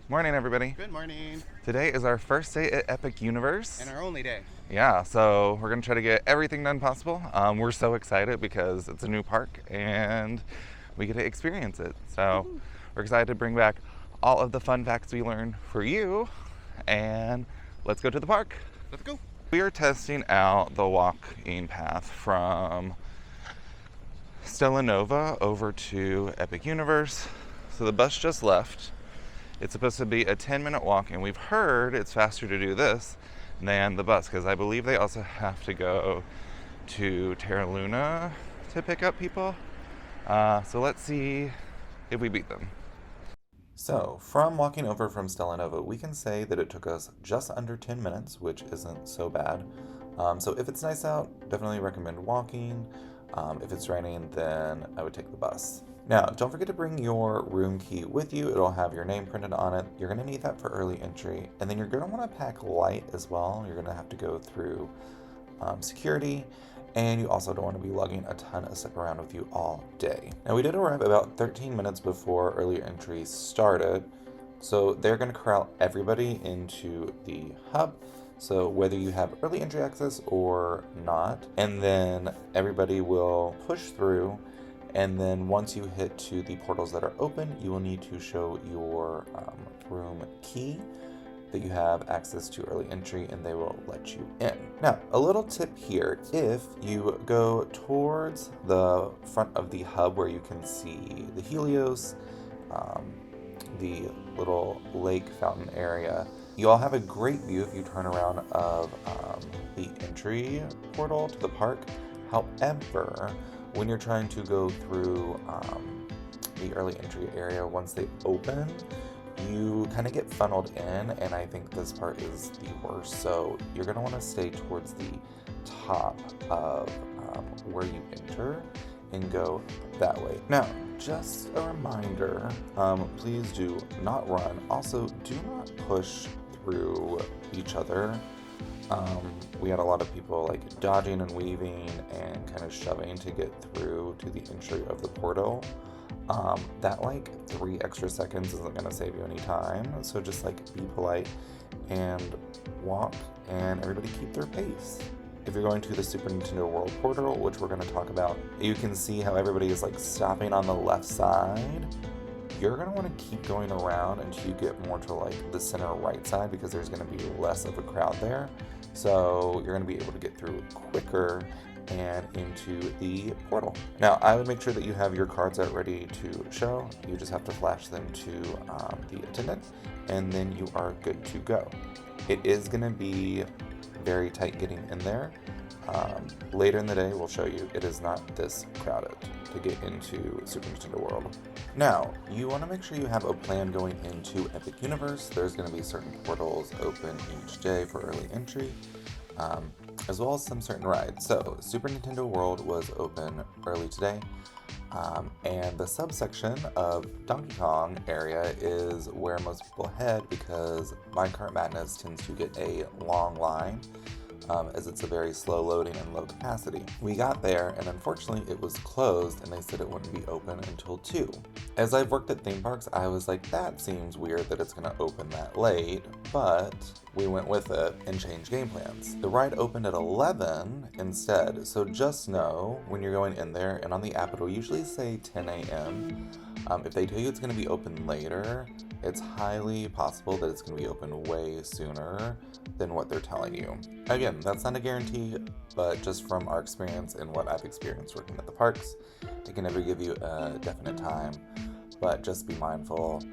Morning, everybody. Good morning. Today is our first day at Epic Universe. And our only day. Yeah, so we're going to try to get everything done possible. We're so excited because it's a new park and we get to experience it. So we're excited to bring back all of the fun facts we learned for you. And let's go to the park. Let's go. We are testing out the walking path from Stella Nova over to Epic Universe. So the bus just left. It's supposed to be a 10-minute walk, and we've heard it's faster to do this than the bus, because I believe they also have to go to Terra Luna to pick up people. So let's see if we beat them. So, from walking over from Stella Nova, we can say that it took us just under 10 minutes, which isn't so bad. So if it's nice out, definitely recommend walking. If it's raining, then I would take the bus. Now, don't forget to bring your room key with you. It'll have your name printed on it. You're going to need that for early entry. And then you're going to want to pack light as well. You're going to have to go through security. And you also don't want to be lugging a ton of stuff around with you all day. Now, we did arrive about 13 minutes before early entry started. So they're going to corral everybody into the hub. So whether you have early entry access or not, and then everybody will push through. And then once you hit to the portals that are open, you will need to show your room key that you have access to early entry, and they will let you in. Now, a little tip here, if you go towards the front of the hub where you can see the Helios, the little lake fountain area, you all have a great view if you turn around of the entry portal to the park. However, when you're trying to go through the early entry area, once they open, you kind of get funneled in, and I think this part is the worst. So you're going to want to stay towards the top of where you enter and go that way. Now, just a reminder, please do not run. Also, do not push through each other. We had a lot of people like dodging and weaving and kind of shoving to get through to the entry of the portal. That like 3 extra seconds isn't going to save you any time. So just like be polite and walk, and everybody keep their pace. If you're going to the Super Nintendo World portal, which we're going to talk about, you can see how everybody is like stopping on the left side. You're going to want to keep going around until you get more to like the center right side, because there's going to be less of a crowd there. So you're going to be able to get through quicker and into the portal. Now, I would make sure that you have your cards out ready to show. You just have to flash them to the attendant, and then you are good to go. It is going to be very tight getting in there. Later in the day, we'll show you it is not this crowded to get into Super Nintendo World. Now, you want to make sure you have a plan going into Epic Universe. There's going to be certain portals open each day for early entry, as well as some certain rides. So, Super Nintendo World was open early today, and the subsection of Donkey Kong area is where most people head, because Minecart Madness tends to get a long line, as it's a very slow loading and low capacity. We got there, and unfortunately it was closed, and they said it wouldn't be open until 2. As I've worked at theme parks, I was like, that seems weird that it's going to open that late, but we went with it and changed game plans. The ride opened at 11 instead, so just know when you're going in there, and on the app it'll usually say 10 a.m. If they tell you it's going to be open later, it's highly possible that it's going to be open way sooner than what they're telling you. Again, that's not a guarantee, but just from our experience and what I've experienced working at the parks, it can never give you a definite time, but just be mindful,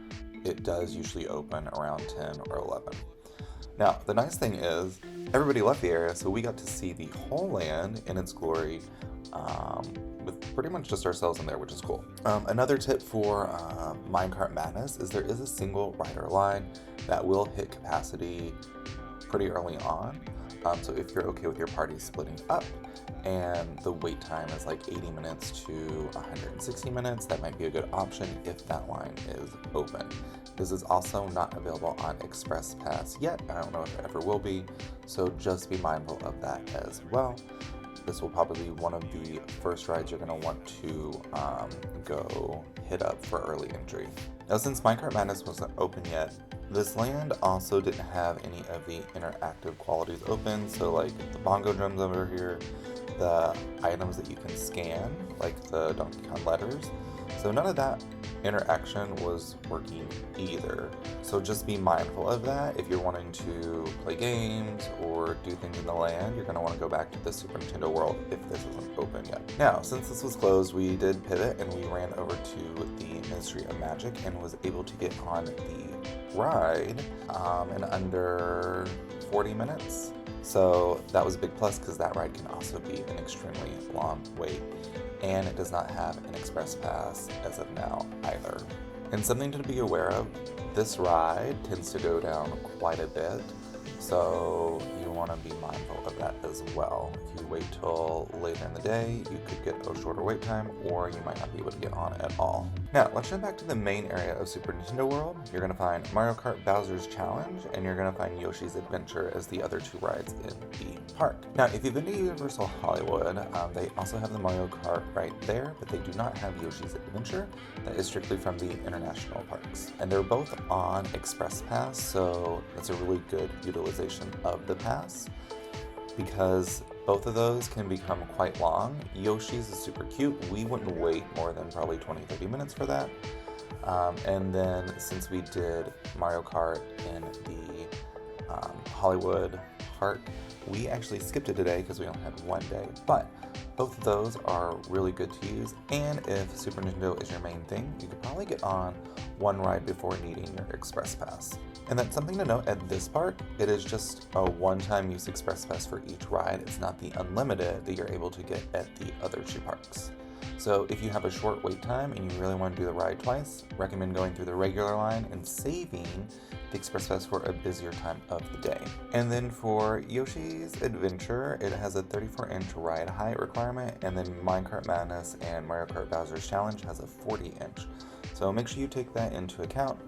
it does usually open around 10 or 11. Now, the nice thing is, everybody left the area, so we got to see the whole land in its glory, with pretty much just ourselves in there, which is cool. Another tip for Minecart Madness is there is a single rider line that will hit capacity pretty early on. So if you're okay with your party splitting up and the wait time is like 80 minutes to 160 minutes, that might be a good option if that line is open. This is also not available on Express Pass yet. I don't know if it ever will be, so just be mindful of that as well. This will probably be one of the first rides you're going to want to go hit up for early entry. Now, since Minecraft Madness wasn't open yet, this land also didn't have any of the interactive qualities open, so like the bongo drums over here, the items that you can scan, like the Donkey Kong letters. So none of that interaction was working either. So just be mindful of that. If you're wanting to play games or do things in the land, you're going to want to go back to the Super Nintendo world if this isn't open yet. Now, since this was closed, we did pivot and we ran over to the Ministry of Magic and was able to get on the ride in under 40 minutes. So that was a big plus because that ride can also be an extremely long wait, and it does not have an express pass as of now either. And something to be aware of, this ride tends to go down quite a bit, so you want to be mindful of that as well. If you wait till later in the day, you could get a shorter wait time, or you might not be able to get on at all. Now, let's jump back to the main area of Super Nintendo World. You're going to find Mario Kart Bowser's Challenge, and you're going to find Yoshi's Adventure as the other two rides in the park. Now, if you've been to Universal Hollywood, they also have the Mario Kart right there, but they do not have Yoshi's Adventure. That is strictly from the international parks. And they're both on Express Pass, so that's a really good utilization of the pass, because both of those can become quite long. Yoshi's is super cute. We wouldn't wait more than probably 20-30 minutes for that. And then since we did Mario Kart in the Hollywood park, we actually skipped it today because we only had one day. But both of those are really good to use, and if Super Nintendo is your main thing, you could probably get on one ride before needing your Express Pass. And that's something to note at this park, it is just a one-time use Express Pass for each ride. It's not the unlimited that you're able to get at the other two parks. So if you have a short wait time and you really want to do the ride twice, recommend going through the regular line and saving the Express Pass for a busier time of the day. And then for Yoshi's Adventure, it has a 34-inch ride height requirement, and then Minecraft Madness and Mario Kart Bowser's Challenge has a 40-inch. So make sure you take that into account.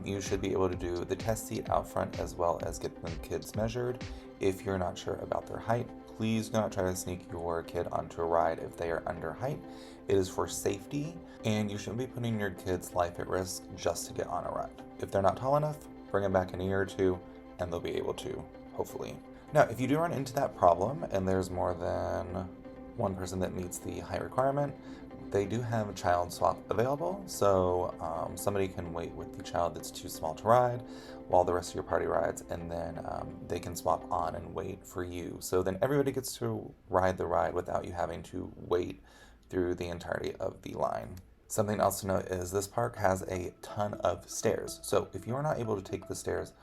You should be able to do the test seat out front as well as get the kids measured. If you're not sure about their height, please do not try to sneak your kid onto a ride if they are under height. It is for safety, and you shouldn't be putting your kid's life at risk just to get on a ride. If they're not tall enough, bring them back in a year or two, and they'll be able to, hopefully. Now, if you do run into that problem, and there's more than one person that meets the height requirement, they do have a child swap available, so somebody can wait with the child that's too small to ride while the rest of your party rides, and then they can swap on and wait for you. So then everybody gets to ride the ride without you having to wait through the entirety of the line. Something else to note is this park has a ton of stairs. So if you are not able to take the stairs,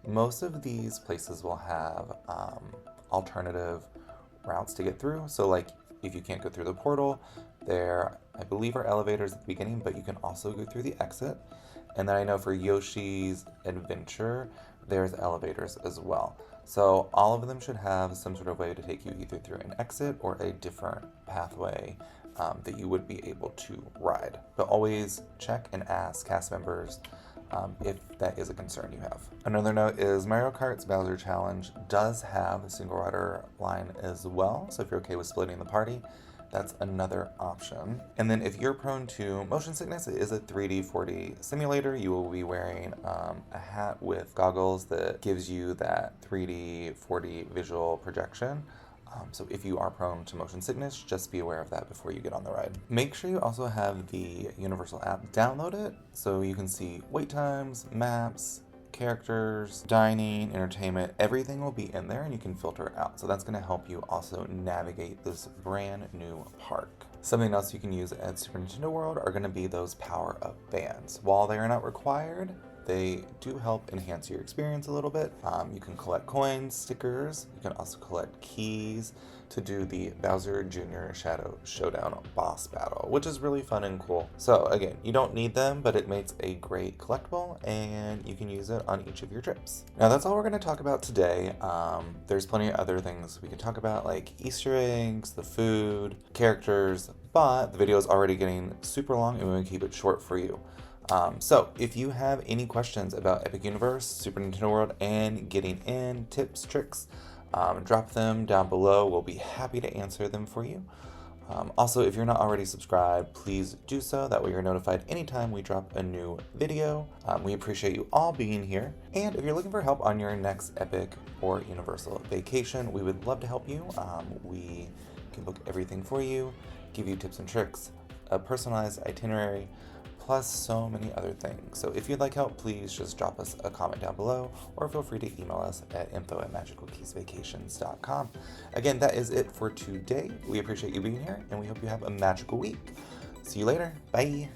most of these places will have alternative routes to get through. So like if you can't go through the portal, there I believe are elevators at the beginning, but you can also go through the exit. And then I know for Yoshi's Adventure, there's elevators as well. So all of them should have some sort of way to take you either through an exit or a different pathway that you would be able to ride. But always check and ask cast members if that is a concern you have. Another note is Mario Kart's Bowser Challenge does have a single rider line as well. So if you're okay with splitting the party, that's another option. And then if you're prone to motion sickness, it is a 3D 4D simulator. You will be wearing a hat with goggles that gives you that 3D 4D visual projection. So if you are prone to motion sickness, just be aware of that before you get on the ride. Make sure you also have the Universal app. Download it so you can see wait times, maps, characters, dining, entertainment, everything will be in there and you can filter it out. So that's going to help you also navigate this brand new park. Something else you can use at Super Nintendo World are going to be those power-up bands. While they are not required, they do help enhance your experience a little bit. You can collect coins, stickers, you can also collect keys to do the Bowser Jr. Shadow Showdown boss battle, which is really fun and cool. So again, you don't need them, but it makes a great collectible and you can use it on each of your trips. Now that's all we're gonna talk about today. There's plenty of other things we can talk about, like Easter eggs, the food, characters, but the video is already getting super long and we're gonna keep it short for you. So if you have any questions about Epic Universe, Super Nintendo World, and getting in, tips, tricks, drop them down below. We'll be happy to answer them for you. Also, if you're not already subscribed, please do so. That way you're notified anytime we drop a new video. We appreciate you all being here. And if you're looking for help on your next Epic or Universal vacation, we would love to help you. We can book everything for you, give you tips and tricks, a personalized itinerary, plus so many other things. So if you'd like help, please just drop us a comment down below, or feel free to email us at info@magicalkeysvacations.com. Again, that is it for today. We appreciate you being here, and we hope you have a magical week. See you later. Bye.